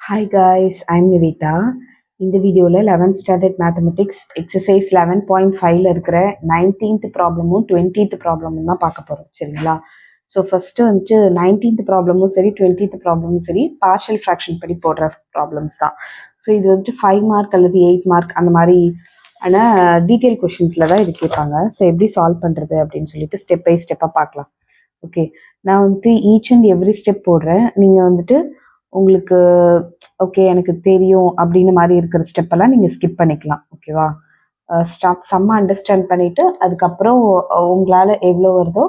Hi guys, I'm Nivita. இந்த வீடியோவில் 11th standard mathematics exercise 11.5ல இருக்கிற 19th ப்ராப்ளமும் 20th ப்ராப்ளமும் தான் பார்க்க போகிறோம். சரிங்களா? ஸோ ஃபஸ்ட்டு வந்துட்டு 19th ப்ராப்ளமும் சரி 20th ப்ராப்ளமும் சரி பார்ஷியல் ஃப்ராக்ஷன் படி போடுற ப்ராப்ளம்ஸ் தான். ஸோ இது வந்துட்டு 5 மார்க் அல்லது 8 மார்க் அந்த மாதிரி ஆனால் டீட்டெயில் கொஷின்ஸில் தான் இது கேட்பாங்க. ஸோ எப்படி சால்வ் பண்ணுறது அப்படின்னு சொல்லிட்டு ஸ்டெப் பை ஸ்டெப்பாக பார்க்கலாம். ஓகே, நான் வந்துட்டு ஈச் அண்ட் எவ்ரி ஸ்டெப் போடுறேன். நீங்கள் வந்துட்டு உங்களுக்கு ஓகே எனக்கு தெரியும் அப்படின்னு மாதிரி இருக்கிற ஸ்டெப்பெல்லாம் நீங்கள் ஸ்கிப் பண்ணிக்கலாம். ஓகேவா? செம்ம அண்டர்ஸ்டாண்ட் பண்ணிவிட்டு அதுக்கப்புறம் உங்களால் எவ்வளோ வருதோ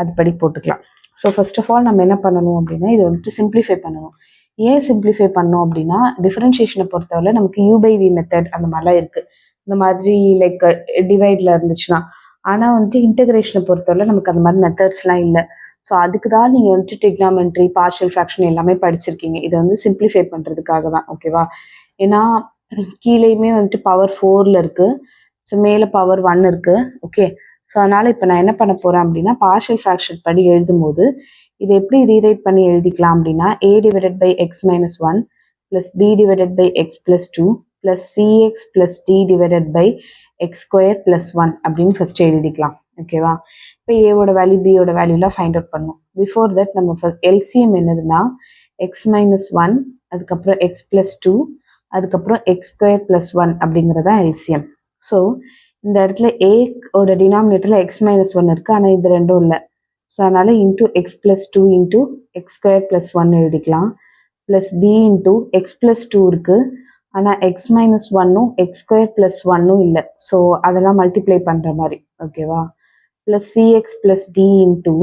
அது படி போட்டுக்கலாம். ஸோ ஃபர்ஸ்ட் ஆஃப் ஆல் நம்ம என்ன பண்ணணும் அப்படின்னா இது வந்துட்டு சிம்பிளிஃபை பண்ணணும். ஏன் சிம்பிளிஃபை பண்ணோம் அப்படின்னா டிஃபரன்ஷியேஷனை பொறுத்தவரை நமக்கு U/V மெத்தட் அந்த மாதிரிலாம் இருக்குது. இந்த மாதிரி லைக் டிவைடில் இருந்துச்சுன்னா. ஆனால் வந்துட்டு இன்டகிரேஷனை பொறுத்தவரை நமக்கு அந்த மாதிரி மெத்தட்ஸ்லாம் இல்லை. ஸோ அதுக்கு தான் நீங்கள் வந்துட்டு டிக்னாமெண்ட்ரி பார்ஷியல் ஃப்ராக்ஷன் எல்லாமே படிச்சிருக்கீங்க. இதை வந்து சிம்பிளிஃபை பண்ணுறதுக்காக தான். ஓகேவா? ஏன்னா கீழேயுமே வந்துட்டு பவர் 4ல் இருக்குது. ஸோ மேலே பவர் 1 இருக்குது. ஓகே, ஸோ அதனால் இப்போ நான் என்ன பண்ண போகிறேன் அப்படின்னா பார்ஷியல் ஃப்ராக்ஷன் படி எழுதும்போது இதை எப்படி ரீரைட் பண்ணி எழுதிக்கலாம் அப்படின்னா a/(x-1) + b/(x+2) + cx+d/(x²+1) அப்படின்னு ஃபஸ்ட்டு எழுதிக்கலாம். ஓகேவா? இப்போ ஏவோட வேல்யூ பியோட வேல்யூலாம் ஃபைண்ட் அவுட் பண்ணும். பிஃபோர் தட் நம்ம எல்சிஎம் என்னதுன்னா x-1 அதுக்கப்புறம் x+2 அதுக்கப்புறம் x²+1 அப்படிங்கிறதான் எல்சிஎம். ஸோ இந்த இடத்துல ஏவோட டினாமினேட்டரில் x-1 இருக்குது, ஆனால் இது ரெண்டும் இல்லை. ஸோ அதனால் இன்ட்டு x+2 இன்ட்டு x²+1 எழுதிக்கலாம். ப்ளஸ் b இன்ட்டு x+2 இருக்குது, ஆனால் x-1ம் x²+1ம் இல்லை. ஸோ அதெல்லாம் மல்டிப்ளை பண்ணுற மாதிரி. ஓகேவா? ப்ளஸ் cx+d இன்ட்டு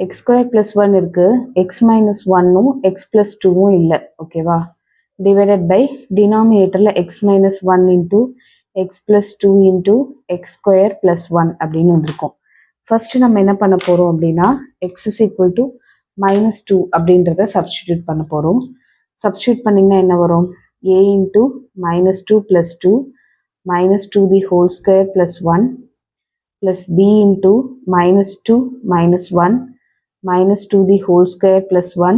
x²+1 இருக்குது, x-1ம் x+2ம் இல்லை. ஓகேவா? டிவைடட் பை டினாமினேட்டரில் x-1 into x+2 into x²+1 அப்படின்னு வந்திருக்கும். ஃபர்ஸ்ட் நம்ம என்ன பண்ண போகிறோம் அப்படின்னா x = -2 அப்படின்றத சப்ஸ்டிடியூட் பண்ண போகிறோம். சப்ஸ்டிடியூட் பண்ணிங்கன்னா என்ன வரும்? a into -2 + 2 -2² + 1 plus b into -2 - 1 -2² + 1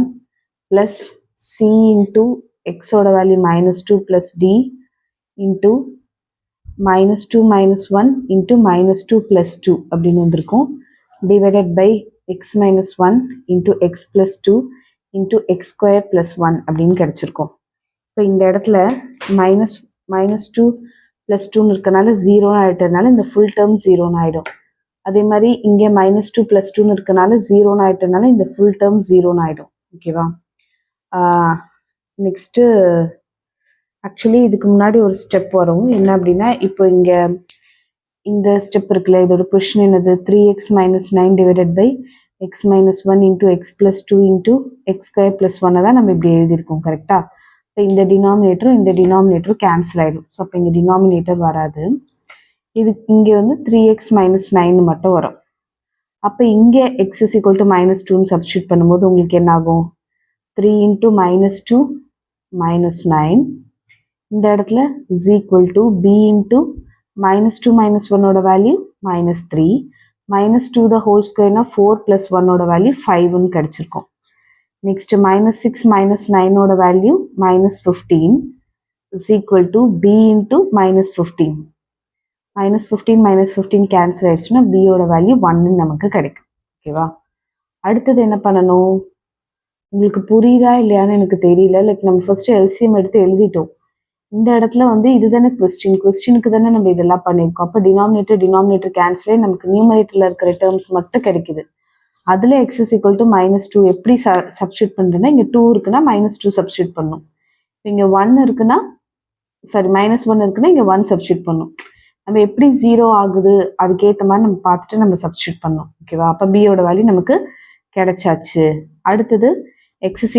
plus c into x ஓட value -2 plus d into -2 - 1 into -2 plus 2 அப்படின்னு வந்திருக்கும். divided by x-1 into x+2 into x² + 1 அப்படின்னு கிடைச்சிருக்கும். இப்போ இந்த இடத்துல -2 + 2 இருக்கனால 0 ஆகிட்டதுனால இந்த ஃபுல் டேர்ம் 0 ஆகிடும். அதே மாதிரி இங்கே -2 + 2 இருக்கனால 0 ஆகிட்டதுனால இந்த ஃபுல் டேர்ம் 0 ஆகிடும். ஓகேவா? நெக்ஸ்ட்டு ஆக்சுவலி இதுக்கு முன்னாடி ஒரு ஸ்டெப் வரும். என்ன அப்படின்னா இப்போ இங்கே இந்த ஸ்டெப் இருக்குல்ல, இதோட பொசிஷன் என்னது? 3x - 9 divided by x-1 into x+2 into x² + 1 தான் நம்ம இப்படி எழுதியிருக்கோம். கரெக்டாக? இப்போ இந்த டினாமினேட்டரும் கேன்சல் ஆகிடும். ஸோ அப்போ இங்கே டினாமினேட்டர் வராது. இது இங்கே வந்து 3x - 9 மட்டும் வரும். அப்போ இங்கே x = -2ன்னு சப்ஸ்டியூட் பண்ணும்போது உங்களுக்கு என்ன ஆகும்? 3 × -2 - 9 இந்த இடத்துல = b × -2 - 1ஓட வேல்யூ -3 -2² 4 + 1ஓட வேல்யூ 5ன்னு கிடைச்சிருக்கும். நெக்ஸ்ட் -6 - 9ஓட வேல்யூ -15 = b × -15 -15 கேன்சல் ஆயிடுச்சுன்னா பியோட வேல்யூ 1ன்னு நமக்கு கிடைக்கும். ஓகேவா? அடுத்தது என்ன பண்ணணும்? உங்களுக்கு புரியுதா இல்லையான்னு எனக்கு தெரியல. லைக் நம்ம ஃபர்ஸ்ட் எல்சிஎம் எடுத்து எழுதிட்டோம். இந்த இடத்துல வந்து இதுதானே கொஸ்டினுக்கு தானே நம்ம இதெல்லாம் பண்ணியிருக்கோம். அப்போ டினாமினேட்டர் கேன்சலே நமக்கு நியூமரேட்டரில் இருக்கிற டேர்ம்ஸ் மட்டும் கிடைக்குது. அதில் x = -2 எப்படி சப்ஸ்டியூட் பண்ணுறேன்னா இங்கே 2 இருக்குன்னா -2 சப்ஸ்டியூட் பண்ணணும். இங்கே 1 இருக்குன்னா -1 இருக்குன்னா இங்கே 1 சப்ஸ்டியூட் பண்ணணும். நம்ம எப்படி 0 ஆகுது அதுக்கேற்ற மாதிரி நம்ம பார்த்துட்டு நம்ம சப்ஸ்டியூட் பண்ணோம். ஓகேவா? அப்போ பியோட வேல்யூ நமக்கு கிடைச்சாச்சு. அடுத்தது x =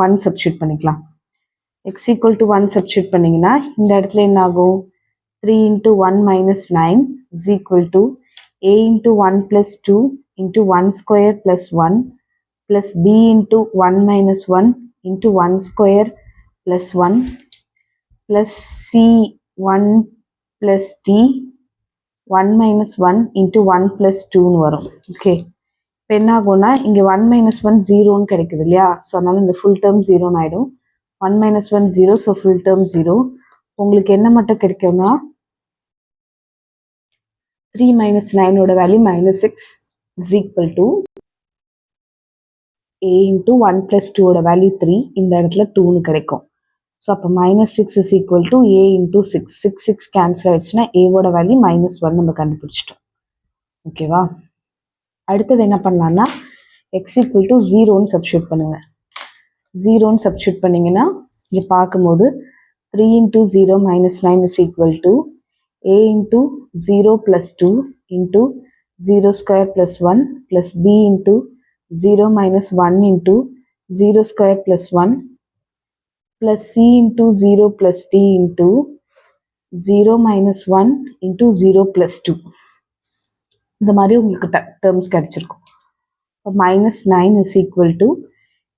1 சப்ஸ்டியூட் பண்ணிக்கலாம். x = 1 சப்ஸ்டியூட் பண்ணிங்கன்னா இந்த இடத்துல என்ன ஆகும்? 3 × 1 - 9 = a × 1 + 2 × 1² + 1 plus b × 1 - 1 × 1² + 1 plus c 1 plus d 1 - 1 × 1 + 2ன்னு வரும். ஓகே, இப்போ என்ன ஆகும்னா இங்கே 1 - 1 0ன்னு கிடைக்குது இல்லையா? ஸோ அதனால இந்த ஃபுல் டேர்ம் 0ன்னு ஆகிடும். 1 minus 1 0, so full term 0. உங்களுக்கு என்ன மட்டும் கிடைக்கும்னா 3 minus 9 ஓட value minus 6 is equal to a into 1 plus 2 ஓட வேல்யூ 3, இந்த இடத்துல 2னு கிடைக்கும். ஸோ அப்போ minus 6 is equal to a into 6. 6 cancel ஆயிடுச்சுன்னா a ஓட வேல்யூ minus 1 நம்ம கண்டுபிடிச்சிட்டோம். ஓகேவா? அடுத்தது என்ன பண்ணலாம்னா x equal to 0ன்னு சப்ஸ்டியூட் பண்ணுங்க. 0ன்னு சப்ஸ்டியூட் பண்ணிங்கன்னா இங்கே பார்க்கும்போது 3 into 0 minus 9 is equal to a into 0 plus 2 into 0 square plus 1 plus b into 0 minus 1 into 0 square plus 1 plus c into 0 plus d into 0 minus 1 into 0 plus 2. இந்த மாதிரி உங்களுக்கு terms கிடைச்சிருக்கும். இப்போ minus 9 is equal to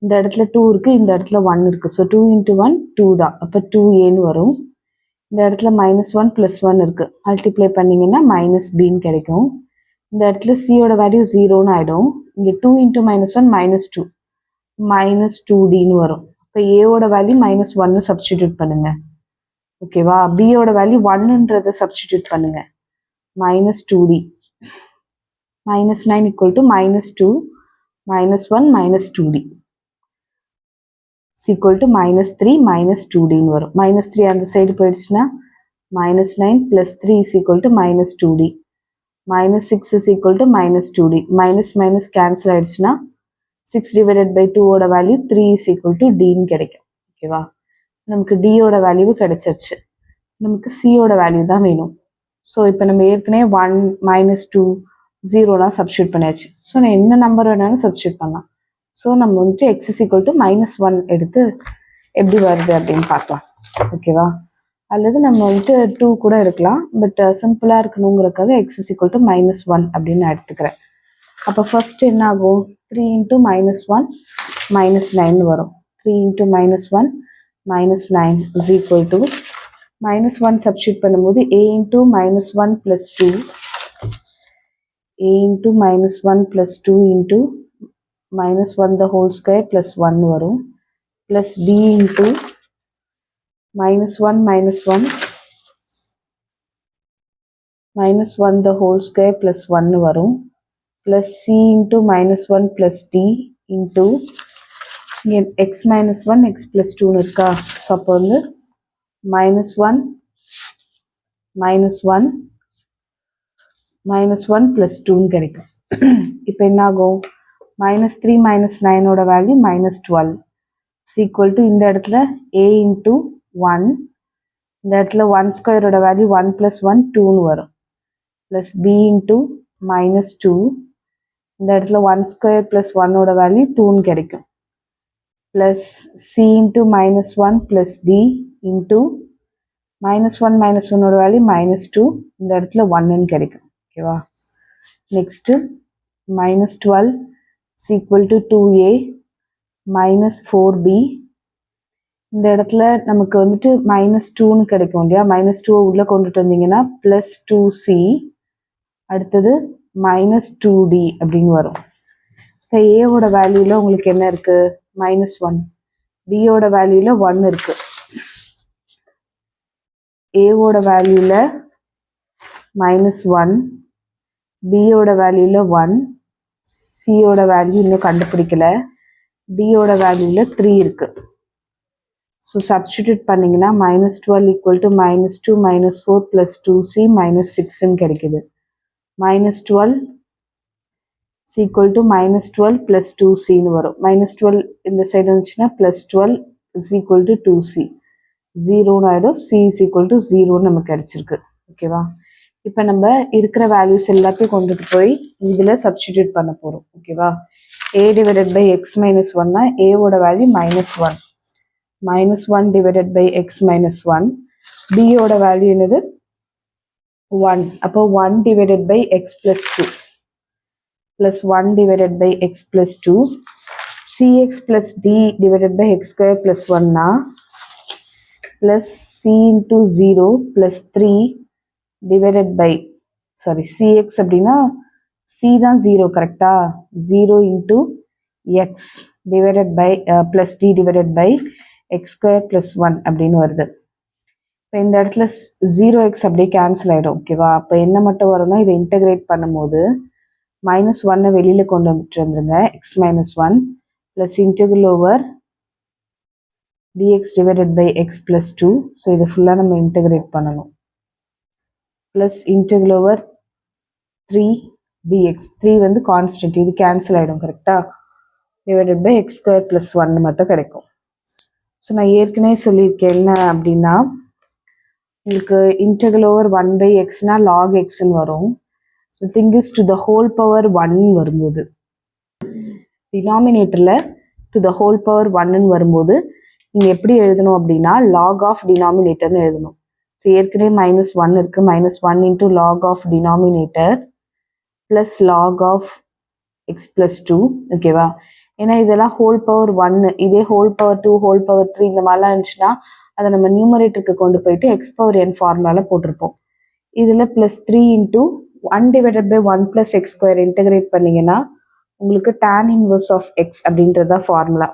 இந்த இடத்துல 2 இருக்குது, இந்த இடத்துல 1 இருக்குது. ஸோ 2 into 1 2 தான். அப்போ 2aன்னு வரும். இந்த இடத்துல minus 1 plus 1 இருக்குது. மல்டிப்ளை பண்ணிங்கன்னா minus bன்னு கிடைக்கும். இந்த இடத்துல சியோட வேல்யூ 0ன்னு ஆகிடும். இங்கே 2 into minus 1 minus 2 minus 2dன்னு வரும். இப்போ ஏவோட வேல்யூ minus 1 சப்ஸ்டிடியூட் பண்ணுங்க. ஓகேவா? பியோட வேல்யூ 1ன்றதை சப்ஸ்டிடியூட் பண்ணுங்க. minus 2d minus 9 equal to minus 2 minus 1 minus 2d is equal to minus 3 minus 2dன்னு வரும். minus 3 அந்த சைடு போயிடுச்சுன்னா minus 9 plus 3 is equal to minus 2d. minus 6 is equal to minus 2d. minus minus cancel ஆயிடுச்சுன்னா 6 divided by 2 ஓட value 3 is equal to dன்னு கிடைக்கும். ஓகேவா? நமக்கு d ஓட value கிடைச்சிருச்சு. நமக்கு c ஓட வேல்யூ தான் வேணும். ஸோ இப்போ நம்ம ஏற்கனவே 1 minus 2 0லாம் சப்ஸ்டியூட் பண்ணியாச்சு. ஸோ நான் என்ன நம்பர் வேணாலும் சப்ஸ்டியூட் பண்ணலாம். ஸோ நம்ம வந்துட்டு x is equal to minus 1 எடுத்து எப்படி வருது அப்படின்னு பார்க்கலாம். ஓகேவா? அல்லது நம்ம வந்துட்டு 2 கூட எடுக்கலாம். பட் சிம்பிளாக இருக்கணுங்கிறதுக்காக x is equal to minus 1 அப்படின்னு நான் எடுத்துக்கிறேன். அப்போ ஃபர்ஸ்ட் என்ன ஆகும்? 3 into minus 1 minus 9 வரும். 3 into minus 1 minus 9 is equal to minus 1 substitute பண்ணும்போது a into minus 1 plus 2 a into minus 1 plus 2 into minus 1 the whole square plus 1 வரும். plus b into minus 1 minus 1 minus 1 the whole square plus 1 வரும். plus c into minus 1 plus d into x minus 1 x plus 2 இருக்கா? So அப்போ வந்து minus 1 minus 1 minus 1 plus 2ன்னு கிடைக்கும். இப்போ என்ன ஆகும்? minus 3 minus 9 ஓட value minus 12 is equal to இந்த இடத்துல a into 1, இந்த இடத்துல 1 ஸ்கொயரோட வேல்யூ 1 plus 1 2ன்னு வரும். plus b into minus 2, இந்த இடத்துல 1 ஸ்கொயர் plus 1 ஓட வேல்யூ 2ன்னு கிடைக்கும். plus c into minus 1 plus d into minus 1 minus 1 ஓட வேல்யூ minus 2, இந்த இடத்துல 1ன்னு கிடைக்கும். ஓகேவா? Next minus 12 is equal to 2a minus 4b. இந்த இடத்துல நமக்கு வந்துட்டு minus 2ன்னு கிடைக்கும் இல்லையா? minus 2 உள்ளே கொண்டுட்டு வந்தீங்கன்னா plus 2c, அடுத்தது minus 2d அப்படின்னு வரும். இப்போ ஏவோட வேல்யூவில் உங்களுக்கு என்ன இருக்குது? minus 1. பியோட வேல்யூவில் 1 இருக்குது. ஏவோட வேல்யூவில் minus 1, பியோட வேல்யூவில் 1, சியோட வேல்யூ இன்னும் கண்டுபிடிக்கல, டியோட வேல்யூவில் 3 இருக்குது. ஸோ சப்ஸ்டிடியூட் பண்ணிங்கன்னா minus 12 equal to minus 2 minus 4 plus 2c minus 6ன்னு கிடைக்குது. minus 12 is equal to minus 12 plus 2cன்னு வரும். minus 12 இந்த சைடு வந்துச்சுன்னா plus 12 is equal to 2c. 0ன்னு ஆகிடும். c is equal to 0ன்னு நமக்கு கிடைச்சிருக்கு. ஓகேவா? இப்போ நம்ம இருக்கிற வேல்யூஸ் எல்லாத்தையும் கொண்டுட்டு போய் இதில் சப்ஸ்டிடியூட் பண்ண போகிறோம். ஓகேவா? a divided by x minus 1னா ஏவோட value minus 1. minus 1 divided by x minus 1. bயோட வேல்யூ என்னது? 1. அப்போ 1 divided by x plus 2 plus 1 divided by x plus 2. cx plus d divided by x square plus 1னா plus c into 0 plus 3 divided by, sorry, cx அப்படின்னா c தான் 0 கரெக்டா? 0 into x divided by plus d divided by X square plus one அப்படின்னு வருது. இப்போ இந்த இடத்துல 0x அப்படியே cancel ஆகிடும். ஓகேவா? அப்போ என்ன மட்டும் வரும்னா இதை இன்டகிரேட் பண்ணும்போது -1 வெளியில் கொண்டு வந்துருங்க. X minus one plus integral over dx divided by x plus two. So இதை ஃபுல்லாக நம்ம இன்டகிரேட் பண்ணணும். Plus integral over 3 dx. 3 வந்து கான்ஸ்டன்ட், இது கேன்சல் ஆகிடும். கரெக்டாக? Divided by x square plus one மட்டும் கிடைக்கும். ஸோ நான் ஏற்கனவே சொல்லியிருக்கேன் என்ன அப்படின்னா, உங்களுக்கு இன்டெகிரல் ஓவர் 1/xனா லாக் எக்ஸ்ன்னு வரும். The thing is to the whole power 1 வரும்போது, டினாமினேட்டரில் to the whole power 1 வரும்போது நீங்கள் எப்படி எழுதணும் அப்படின்னா லாக் ஆஃப் டினாமினேட்டர்னு எழுதணும். ஸோ ஏற்கனவே -1 இருக்குது. -1 into log of denominator plus log of x plus two. ஓகேவா? ஏன்னா இதெல்லாம் ஹோல் பவர் 1, இதே ஹோல் பவர் 2, ஹோல் பவர் 3 இந்த மாதிரிலாம் இருந்துச்சுன்னா அதை நம்ம நியூமரேட்டருக்கு கொண்டு போயிட்டு எக்ஸ் பவர் n ஃபார்முலாவில் போட்டிருப்போம். இதில் plus 3 into 1 divided by 1 plus x square integrate பண்ணிங்கன்னா உங்களுக்கு tan இன்வர்ஸ் ஆஃப் எக்ஸ் அப்படின்றது தான் ஃபார்முலா.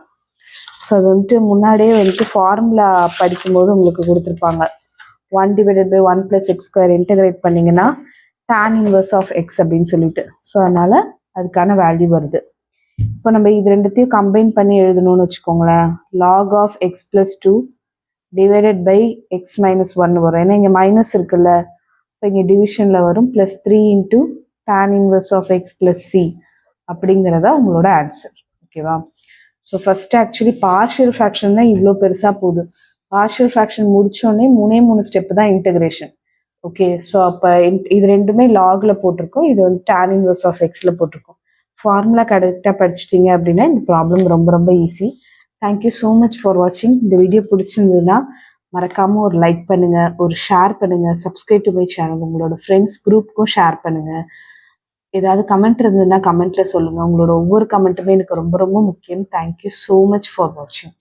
ஸோ அது வந்துட்டு முன்னாடியே வந்துட்டு ஃபார்முலா படிக்கும்போது உங்களுக்கு கொடுத்துருப்பாங்க. 1 divided by 1 plus x square integrate பண்ணிங்கன்னா tan இன்வர்ஸ் ஆஃப் எக்ஸ் அப்படின்னு சொல்லிட்டு, ஸோ அதனால் அதுக்கான வேல்யூ வருது. இப்போ நம்ம இது ரெண்டுத்தையும் கம்பைன் பண்ணி எழுதணும்னு வச்சுக்கோங்களேன். Log of x plus two divided by x minus one வரும். ஏன்னா இங்கே மைனஸ் இருக்குல்ல, இப்போ இங்கே டிவிஷனில் வரும். Plus 3 into tan inverse of x plus C அப்படிங்கிறதா உங்களோட ஆன்சர். ஓகேவா? So first actually partial fraction தான் இவ்வளோ பெருசாக போகுது. பார்ஷியல் ஃப்ராக்ஷன் முடித்தோடனே 3 ஸ்டெப்பு தான் இன்டகிரேஷன். ஓகே, ஸோ அப்போ இது ரெண்டுமே லாகில் போட்டிருக்கோம், இது வந்து tan இன்வர்ஸ் ஆஃப் எக்ஸில் போட்டிருக்கோம். ஃபார்முலா கரெக்டாக படிச்சிட்டிங்க அப்படின்னா இந்த ப்ராப்ளம் ரொம்ப ரொம்ப easy. Thank you so much for வாட்சிங். இந்த வீடியோ பிடிச்சிருந்ததுன்னா மறக்காமல் ஒரு லைக் பண்ணுங்கள், ஒரு ஷேர் பண்ணுங்கள், சப்ஸ்கிரைப் டு மை சேனல், உங்களோட ஃப்ரெண்ட்ஸ் குரூப்புக்கும் ஷேர் பண்ணுங்கள். ஏதாவது கமெண்ட் இருந்ததுன்னா கமெண்ட்டில் சொல்லுங்கள். உங்களோட ஒவ்வொரு கமெண்ட்டுமே எனக்கு ரொம்ப ரொம்ப முக்கியம். தேங்க்யூ ஸோ மச் ஃபார் வாட்சிங்.